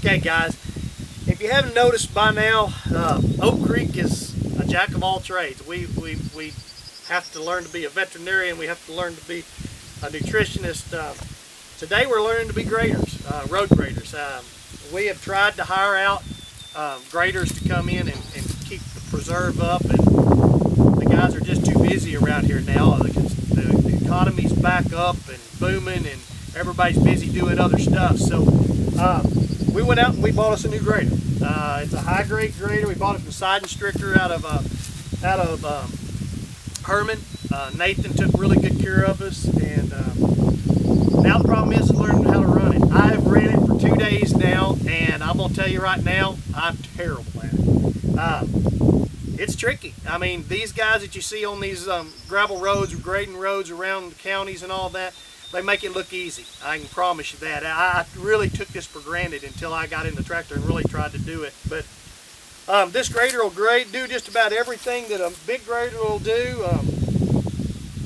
Okay guys, if you haven't noticed by now, Oak Creek is a jack of all trades. We have to learn to be a veterinarian, we have to learn to be a nutritionist. Today we're learning to be graders, road graders. We have tried to hire out graders to come in and keep the preserve up, and the guys are just too busy around here now. The economy's back up and booming and everybody's busy doing other stuff. So we went out and we bought us a new grader. It's a Hygrade grader. We bought it from Side and Stricker out of Herman. Nathan took really good care of us, and now the problem is learning how to run it. I have ran it for 2 days now, and I'm gonna tell you right now, I'm terrible at it. It's tricky. I mean, these guys that you see on these gravel roads or grading roads around the counties and all that, they make it look easy. I can promise you that. I really took this for granted until I got in the tractor and really tried to do it. But this grader will do just about everything that a big grader will do.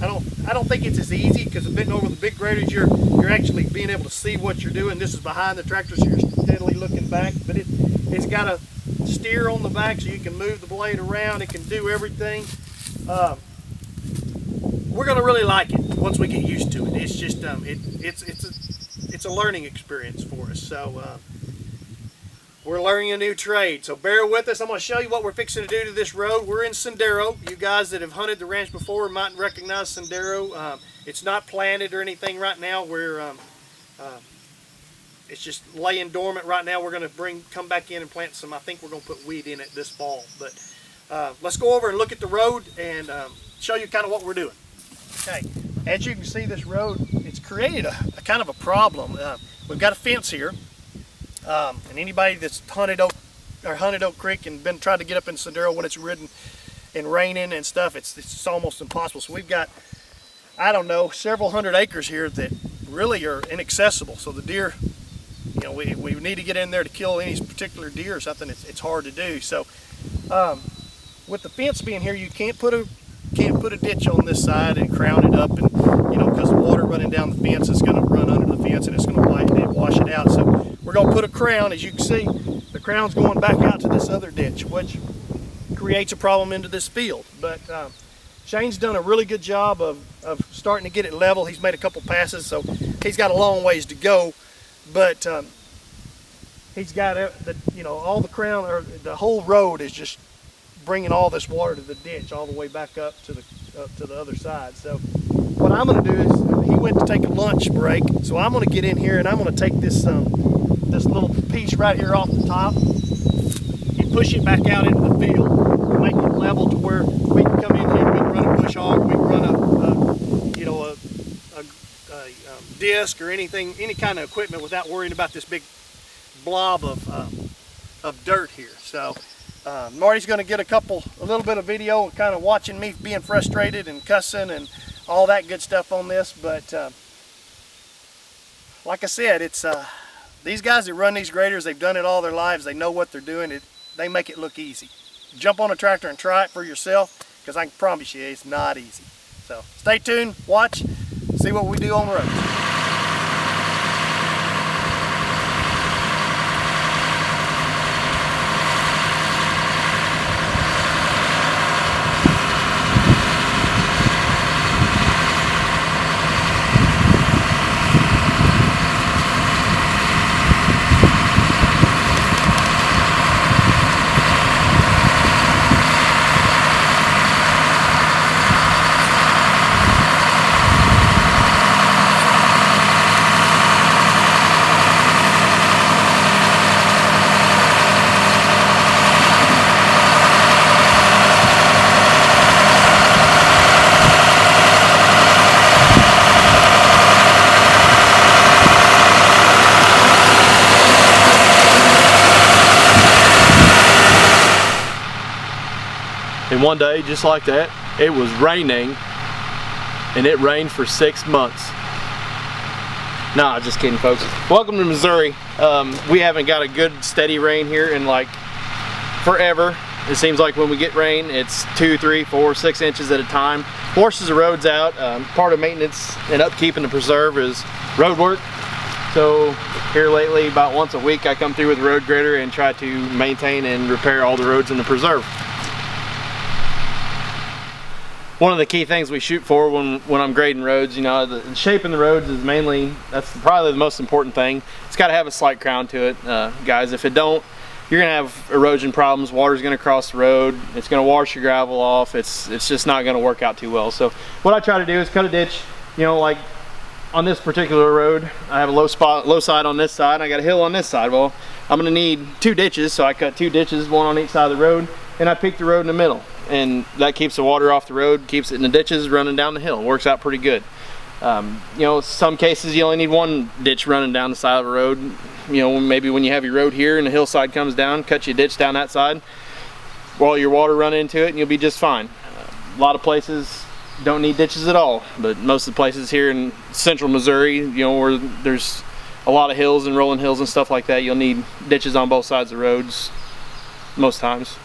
I don't think it's as easy, because bending over the big graders, you're actually being able to see what you're doing. This is behind the tractor, so you're steadily looking back. But it's got a steer on the back, so you can move the blade around. It can do everything. We're gonna really like it once we get used to it. It's just it's a learning experience for us. So we're learning a new trade. So bear with us. I'm gonna show you what we're fixing to do to this road. We're in Sendero. You guys that have hunted the ranch before might recognize Sendero. It's not planted or anything right now. It's just laying dormant right now. We're gonna come back in and plant some. I think we're gonna put weed in it this fall. But let's go over and look at the road and show you kind of what we're doing. Okay, as you can see, this road, it's created a kind of a problem. We've got a fence here, and anybody that's hunted Oak Creek and tried to get up in Sendero when it's ridden and raining and stuff, it's almost impossible. So we've got, I don't know, several hundred acres here that really are inaccessible. So the deer, you know, we need to get in there to kill any particular deer or something. It's hard to do. So with the fence being here, you can't put a ditch on this side and crown it up, and you know, because the water running down the fence is going to run under the fence and it's going to wash it out. So we're going to put a crown. As you can see, the crown's going back out to this other ditch, which creates a problem into this field. But Shane's done a really good job of starting to get it level. He's made a couple passes, so he's got a long ways to go, but he's got all the crown, or the whole road is just bringing all this water to the ditch all the way back up to the other side. So what I'm going to do is, he went to take a lunch break, so I'm going to get in here and I'm going to take this little piece right here off the top and push it back out into the field and make it level to where we can come in here, we can run a bush hog, we can run a disc or any kind of equipment without worrying about this big blob of dirt here. So Marty's going to get a little bit of video kind of watching me being frustrated and cussing and all that good stuff on this. But like I said, it's these guys that run these graders, they've done it all their lives. They know what they're doing. They make it look easy. Jump on a tractor and try it for yourself, because I can promise you it's not easy. So stay tuned, watch, see what we do on the road. And one day, just like that, it was raining, and it rained for 6 months. Nah, just kidding, folks. Welcome to Missouri. We haven't got a good steady rain here in like forever. It seems like when we get rain, it's 2, 3, 4, 6 inches at a time. Forces the roads out. Part of maintenance and upkeep in the preserve is road work. So here lately, about once a week, I come through with a road grader and try to maintain and repair all the roads in the preserve. One of the key things we shoot for when I'm grading roads, you know, the shape in the roads is mainly, that's probably the most important thing. It's got to have a slight crown to it, guys. If it don't, you're gonna have erosion problems. Water's gonna cross the road. It's gonna wash your gravel off. It's just not gonna work out too well. So what I try to do is cut a ditch. You know, like on this particular road, I have a low side on this side. I got a hill on this side. Well, I'm gonna need 2 ditches, so I cut 2 ditches, one on each side of the road, and I peak the road in the middle. And that keeps the water off the road, keeps it in the ditches running down the hill. It works out pretty good. You know, some cases you only need 1 ditch running down the side of the road. You know, maybe when you have your road here and the hillside comes down, cut you a ditch down that side while your water run into it and you'll be just fine. A lot of places don't need ditches at all, but most of the places here in central Missouri, you know, where there's a lot of hills and rolling hills and stuff like that, you'll need ditches on both sides of the roads most times.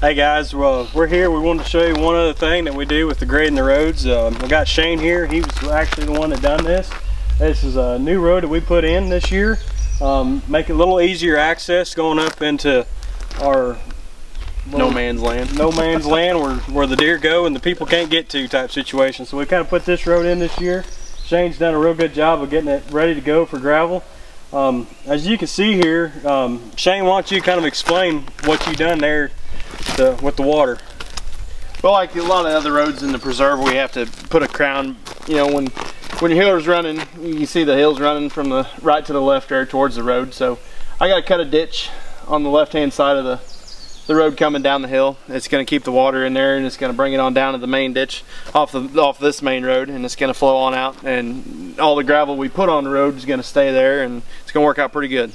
Hey guys, well, we're here. We wanted to show you one other thing that we do with the grading the roads. We got Shane here. He was actually the one that done this. This is a new road that we put in this year. Make it a little easier access going up into our no man's land where the deer go and the people can't get to type situation. So we kind of put this road in this year. Shane's done a real good job of getting it ready to go for gravel. As you can see here, Shane, why don't you kind of explain what you done there with the water? Well, like a lot of other roads in the preserve, we have to put a crown. You know, when your hiller's running, you can see the hills running from the right to the left there towards the road. So I got to cut a ditch on the left-hand side of the road coming down the hill. It's going to keep the water in there, and it's going to bring it on down to the main ditch off this main road, and it's going to flow on out. And all the gravel we put on the road is going to stay there, and it's going to work out pretty good.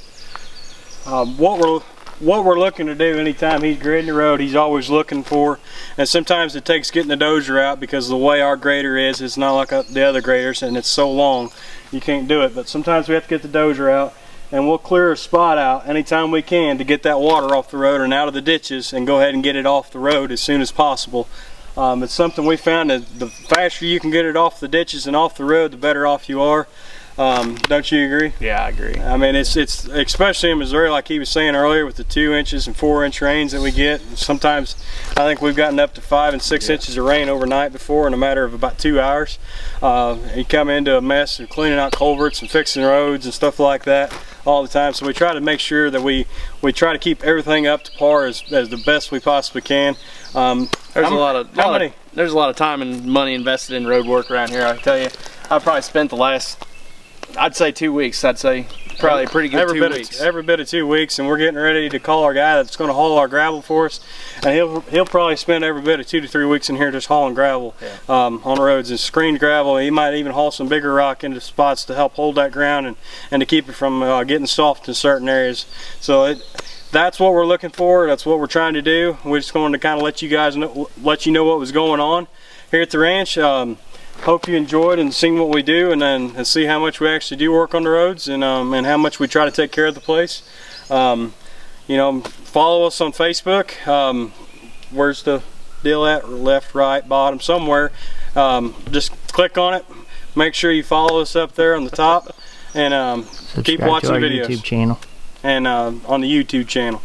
What we're looking to do anytime he's grading the road, he's always looking for, and sometimes it takes getting the dozer out because the way our grader is, it's not like the other graders and it's so long you can't do it. But sometimes we have to get the dozer out, and we'll clear a spot out anytime we can to get that water off the road and out of the ditches and go ahead and get it off the road as soon as possible. It's something we found that the faster you can get it off the ditches and off the road, the better off you are. Don't you agree? Yeah, I agree. I mean, it's especially in Missouri, like he was saying earlier, with the 2 inches and 4 inch rains that we get. Sometimes I think we've gotten up to 5 and 6 inches of rain overnight before in a matter of about 2 hours. You come into a mess of cleaning out culverts and fixing roads and stuff like that all the time. So we try to make sure that we try to keep everything up to par as the best we possibly can. There's a lot of time and money invested in road work around here. I tell you, I've probably spent the last, I'd say 2 weeks. I'd say probably a pretty good 2 weeks. Every bit of 2 weeks, and we're getting ready to call our guy that's going to haul our gravel for us, and he'll probably spend every bit of 2 to 3 weeks in here just hauling gravel on the roads and screened gravel. He might even haul some bigger rock into spots to help hold that ground and to keep it from getting soft in certain areas. So that's what we're looking for. That's what we're trying to do. We're just going to kind of let you guys know, what was going on here at the ranch. Hope you enjoyed and seen what we do, and see how much we actually do work on the roads, and how much we try to take care of the place. You know, follow us on Facebook. Where's the deal at? Left, right, bottom, somewhere. Just click on it. Make sure you follow us up there on the top, and keep watching to our videos. YouTube channel. And on the YouTube channel.